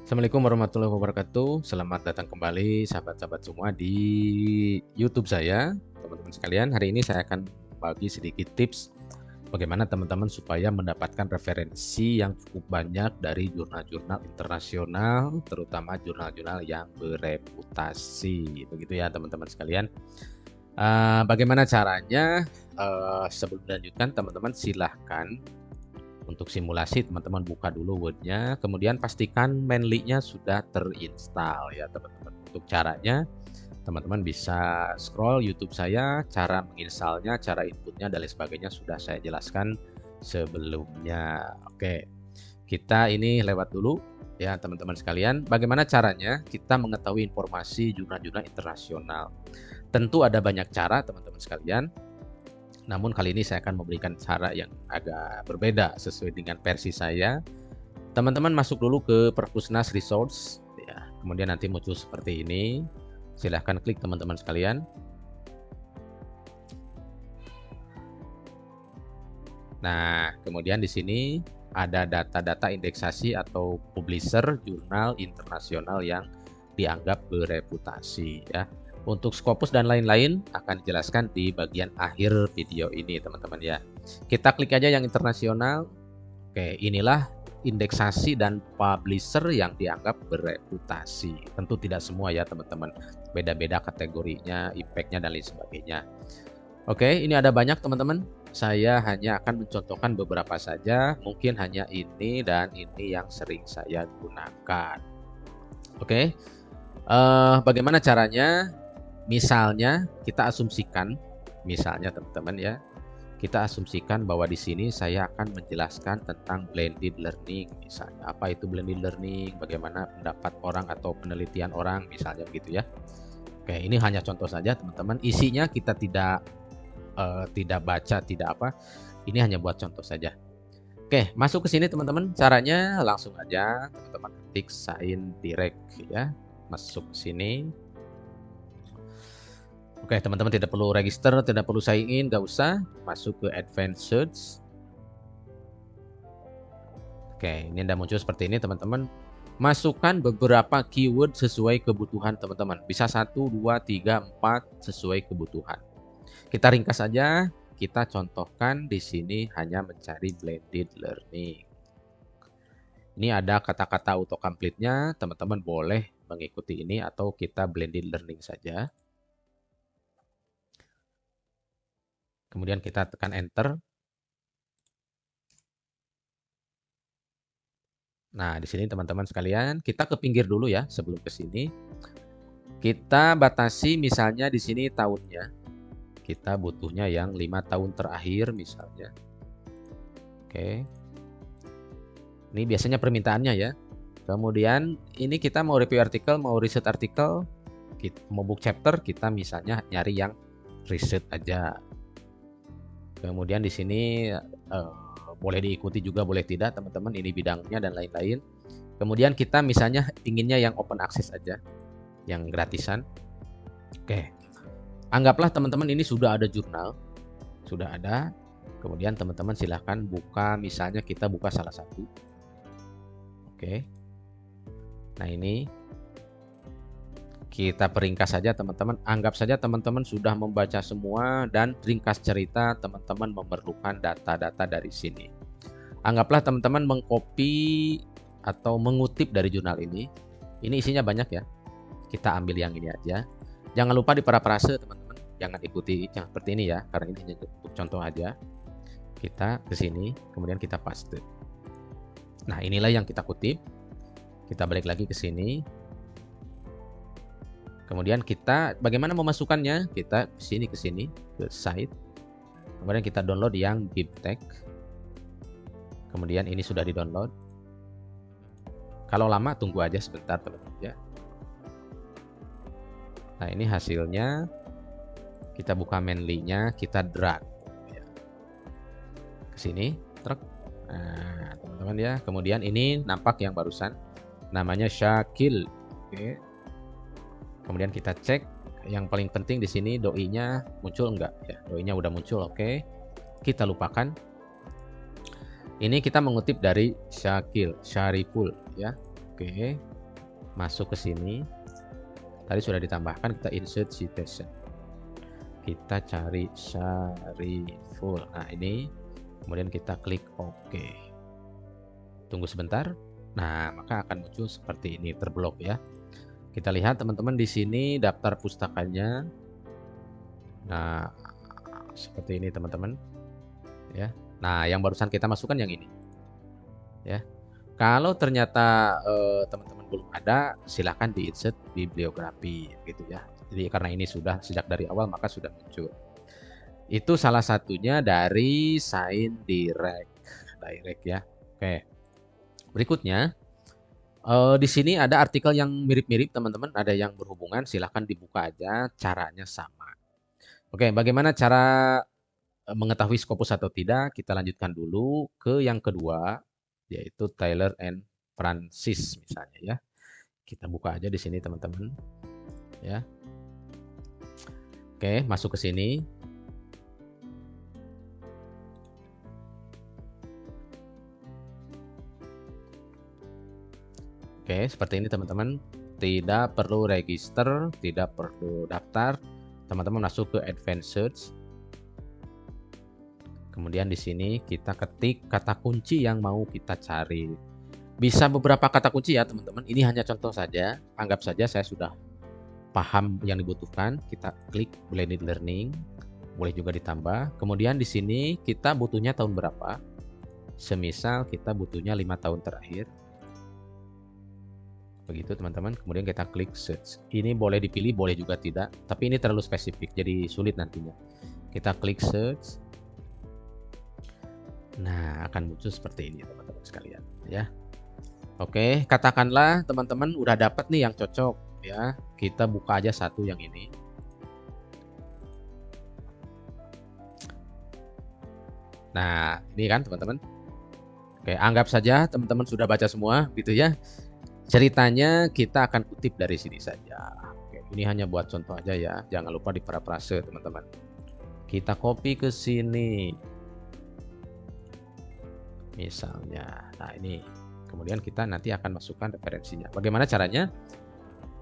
Assalamualaikum warahmatullahi wabarakatuh. Selamat datang kembali sahabat-sahabat semua di YouTube saya. Teman-teman sekalian, hari ini saya akan bagi sedikit tips bagaimana teman-teman supaya mendapatkan referensi yang cukup banyak dari jurnal-jurnal internasional, terutama jurnal-jurnal yang bereputasi. Begitu ya teman-teman sekalian. Bagaimana caranya? Sebelum dilanjutkan, teman-teman silahkan untuk simulasi teman-teman buka dulu Word-nya, kemudian pastikan Manly-nya sudah terinstall ya teman-teman. Untuk caranya, teman-teman bisa scroll YouTube saya, cara menginstalnya, cara inputnya dan lain sebagainya sudah saya jelaskan sebelumnya. Oke, kita ini lewat dulu ya teman-teman sekalian. Bagaimana caranya kita mengetahui informasi jurnal-jurnal internasional? Tentu ada banyak cara teman-teman sekalian. Namun kali ini saya akan memberikan cara yang agak berbeda sesuai dengan versi saya. Teman-teman masuk dulu ke Perpusnas Resource, ya. Kemudian nanti muncul seperti ini. Silahkan klik teman-teman sekalian. Nah, kemudian di sini ada data-data indeksasi atau publisher jurnal internasional yang dianggap bereputasi, ya. Untuk Scopus dan lain-lain akan dijelaskan di bagian akhir video ini, teman-teman ya. Kita klik aja yang internasional. Oke, inilah indeksasi dan publisher yang dianggap bereputasi. Tentu tidak semua ya, teman-teman. Beda-beda kategorinya, impact-nya dan lain sebagainya. Oke, ini ada banyak, teman-teman. Saya hanya akan mencontohkan beberapa saja. Mungkin hanya ini dan ini yang sering saya gunakan. Oke. Bagaimana caranya? Misalnya kita asumsikan, misalnya teman-teman ya, kita asumsikan bahwa di sini saya akan menjelaskan tentang blended learning misalnya. Apa itu blended learning? Bagaimana pendapat orang atau penelitian orang misalnya begitu ya. Oke, ini hanya contoh saja teman-teman. Isinya kita tidak baca, tidak apa. Ini hanya buat contoh saja. Oke, masuk ke sini teman-teman. Caranya langsung aja teman-teman ketik sign direct ya. Masuk ke sini. Oke, teman-teman tidak perlu register, tidak perlu sign in, nggak usah. Masuk ke Advanced Search. Oke, ini Anda muncul seperti ini, teman-teman. Masukkan beberapa keyword sesuai kebutuhan teman-teman. Bisa 1, 2, 3, 4 sesuai kebutuhan. Kita ringkas saja. Kita contohkan di sini hanya mencari blended learning. Ini ada kata-kata autocomplete-nya. Teman-teman boleh mengikuti ini atau kita blended learning saja. Kemudian kita tekan enter. Nah, di sini teman-teman sekalian, kita ke pinggir dulu ya sebelum ke sini. Kita batasi misalnya di sini tahunnya. Kita butuhnya yang 5 tahun terakhir misalnya. Oke. Ini biasanya permintaannya ya. Kemudian ini kita mau review artikel, mau riset artikel, mau book chapter, kita misalnya nyari yang riset aja. Kemudian di sini boleh diikuti juga, boleh tidak teman-teman, ini bidangnya dan lain-lain. Kemudian kita misalnya inginnya yang open access aja, yang gratisan. Oke, anggaplah teman-teman ini sudah ada jurnal, sudah ada. Kemudian teman-teman silahkan buka, misalnya kita buka salah satu. Oke, nah ini kita peringkas saja teman-teman. Anggap saja teman-teman sudah membaca semua dan ringkas cerita teman-teman memerlukan data-data dari sini. Anggaplah teman-teman mengcopy atau mengutip dari jurnal ini. Ini isinya banyak ya. Kita ambil yang ini aja. Jangan lupa di parafrase teman-teman. Jangan ikuti yang seperti ini ya, karena ini hanya untuk contoh aja. Kita ke sini, kemudian kita paste. Nah, inilah yang kita kutip. Kita balik lagi ke sini. Kemudian kita bagaimana memasukkannya? Kita ke sini ke site. Kemudian kita download yang BibTeX. Kemudian ini sudah di-download. Kalau lama tunggu aja sebentar teman-teman ya. Nah, ini hasilnya. Kita buka Manly-nya, kita drag ke sini, truk. Nah, teman-teman ya. Kemudian ini nampak yang barusan. Namanya Syakil. Oke. Kemudian kita cek, yang paling penting di sini doi-nya muncul enggak ya? Doi-nya udah muncul, oke. Kita lupakan. Ini kita mengutip dari Syariful ya. Oke. masuk ke sini. Tadi sudah ditambahkan, kita insert citation. Kita cari Syariful. Nah, ini kemudian kita klik OK. Tunggu sebentar. Nah, maka akan muncul seperti ini, terblok ya. Kita lihat teman-teman di sini daftar pustakanya. Nah, seperti ini teman-teman. Ya. Nah, yang barusan kita masukkan yang ini. Ya. Kalau ternyata teman-teman belum ada, silahkan di insert bibliografi gitu ya. Jadi karena ini sudah sejak dari awal maka sudah muncul. Itu salah satunya dari Sign Direct ya. Oke. Berikutnya di sini ada artikel yang mirip-mirip teman-teman, ada yang berhubungan, silahkan dibuka aja, caranya sama. Oke, bagaimana cara mengetahui Scopus atau tidak? Kita lanjutkan dulu ke yang kedua, yaitu Taylor and Francis misalnya ya. Kita buka aja di sini teman-teman. Ya. Oke, masuk ke sini. Oke, seperti ini teman-teman. Tidak perlu register, tidak perlu daftar. Teman-teman masuk ke Advanced Search. Kemudian di sini kita ketik kata kunci yang mau kita cari. Bisa beberapa kata kunci ya teman-teman. Ini hanya contoh saja. Anggap saja saya sudah paham yang dibutuhkan. Kita klik Blended Learning. Boleh juga ditambah. Kemudian di sini kita butuhnya tahun berapa. Semisal kita butuhnya 5 tahun terakhir. Begitu teman-teman. Kemudian kita klik Search. Ini boleh dipilih, boleh juga tidak. Tapi ini terlalu spesifik, jadi sulit nantinya. Kita klik Search. Nah, akan muncul seperti ini teman-teman sekalian ya. Oke, katakanlah teman-teman udah dapat nih yang cocok ya. Kita buka aja satu yang ini. Nah, ini kan teman-teman. Oke, anggap saja teman-teman sudah baca semua gitu ya. Ceritanya kita akan kutip dari sini saja. Oke, ini hanya buat contoh aja ya. Jangan lupa diparafrase teman-teman. Kita copy ke sini. Misalnya, nah ini kemudian kita nanti akan masukkan referensinya. Bagaimana caranya?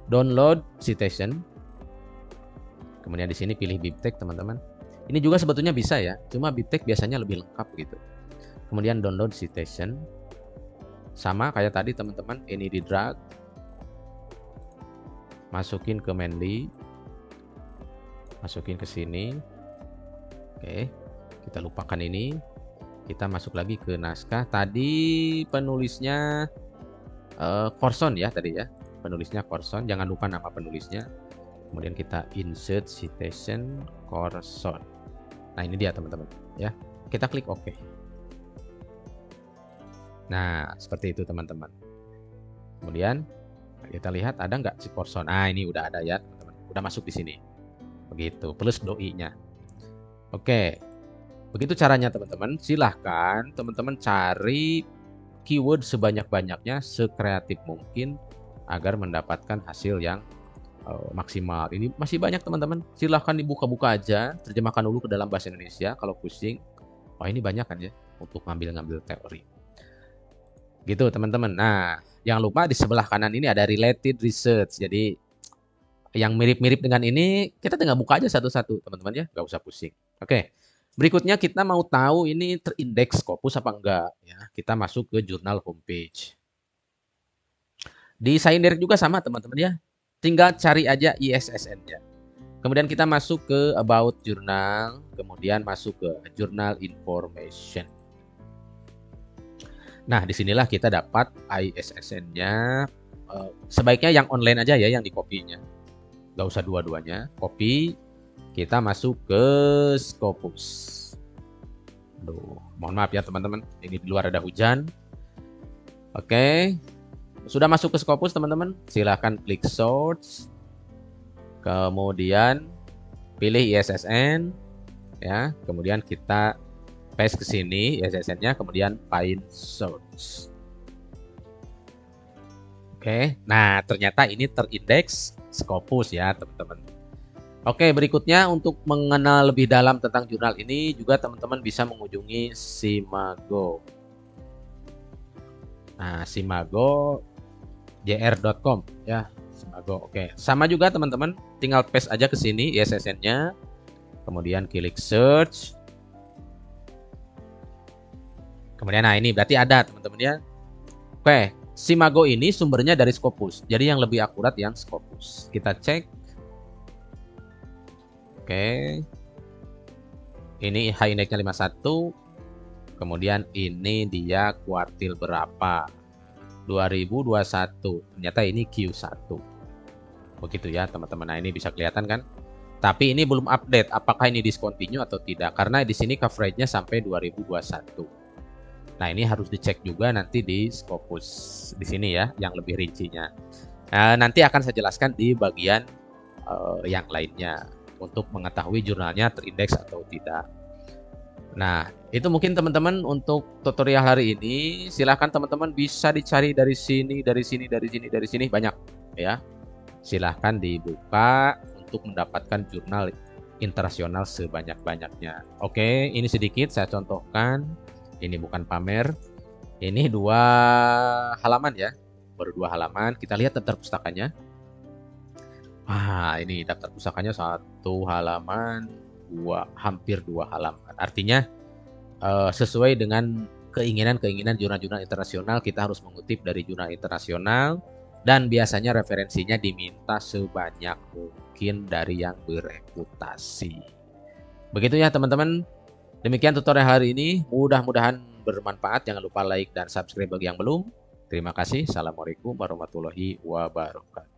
Download citation. Kemudian di sini pilih BibTeX teman-teman. Ini juga sebetulnya bisa ya, cuma BibTeX biasanya lebih lengkap gitu. Kemudian download citation. Sama kayak tadi teman-teman, ini di drag. Masukin ke Mendeley. Masukin ke sini. Oke, kita lupakan ini. Kita masuk lagi ke naskah. Tadi penulisnya Corson ya tadi ya. Penulisnya Corson. Jangan lupa nama penulisnya. Kemudian kita insert citation Corson. Nah ini dia teman-teman ya. Kita klik OK. Nah seperti itu teman-teman. Kemudian kita lihat ada nggak si Corson. Nah ini udah ada ya teman-teman. Udah masuk di sini. Begitu. Plus doi-nya. Oke. Begitu caranya teman-teman. Silahkan teman-teman cari keyword sebanyak-banyaknya, sekreatif mungkin agar mendapatkan hasil yang maksimal. Ini masih banyak teman-teman. Silahkan dibuka-buka aja, terjemahkan dulu ke dalam bahasa Indonesia kalau pusing. Wah ini banyak kan ya untuk ngambil-ngambil teori. Gitu teman-teman. Nah, jangan lupa di sebelah kanan ini ada related research. Jadi yang mirip-mirip dengan ini kita tinggal buka aja satu-satu teman-teman ya, nggak usah pusing. Oke. Berikutnya kita mau tahu ini terindeks Scopus apa enggak ya. Kita masuk ke jurnal homepage. Di Sign Direct juga sama teman-teman ya. Tinggal cari aja ISSN-nya. Kemudian kita masuk ke About Journal, kemudian masuk ke Journal Information. Nah, disinilah kita dapat ISSN-nya. Sebaiknya yang online aja ya, yang di copy-nya. Nggak usah dua-duanya. Copy. Kita masuk ke Scopus. Aduh, mohon maaf ya teman-teman. Ini di luar ada hujan. Oke. Sudah masuk ke Scopus teman-teman. Silahkan klik Source. Kemudian pilih ISSN. Ya. Kemudian kita paste ke sini ISSN-nya. Kemudian Find Source. Oke. Nah, ternyata ini terindeks Scopus ya teman-teman. Oke, berikutnya untuk mengenal lebih dalam tentang jurnal ini juga teman-teman bisa mengunjungi Simago. Nah, Simago jr.com ya. Simago. Oke. Sama juga teman-teman, tinggal paste aja ke sini ISSN-nya. Kemudian klik search. Kemudian nah ini berarti ada teman-teman ya. Oke, Simago ini sumbernya dari Scopus. Jadi yang lebih akurat yang Scopus. Kita cek. Oke. Ini high index-nya 51. Kemudian ini dia kuartil berapa? 2021. Ternyata ini Q1. Begitu ya teman-teman. Nah ini bisa kelihatan kan? Tapi ini belum update apakah ini discontinue atau tidak. Karena di sini coverage-nya sampai 2021. Nah ini harus dicek juga nanti di Scopus. Di sini ya yang lebih rincinya. Nanti akan saya jelaskan di bagian yang lainnya. Untuk mengetahui jurnalnya terindeks atau tidak. Nah, itu mungkin teman-teman untuk tutorial hari ini. Silahkan teman-teman bisa dicari dari sini, dari sini, dari sini, dari sini. Banyak ya. Silahkan dibuka untuk mendapatkan jurnal internasional sebanyak-banyaknya. Oke, ini sedikit saya contohkan. Ini bukan pamer. Ini 2 halaman ya. Baru 2 halaman. Kita lihat daftar pustakanya. Ini daftar pustakanya 1 halaman, hampir 2 halaman. Artinya sesuai dengan keinginan-keinginan jurnal-jurnal internasional, kita harus mengutip dari jurnal internasional dan biasanya referensinya diminta sebanyak mungkin dari yang bereputasi. Begitu ya teman-teman. Demikian tutorial hari ini. Mudah-mudahan bermanfaat. Jangan lupa like dan subscribe bagi yang belum. Terima kasih. Assalamualaikum warahmatullahi wabarakatuh.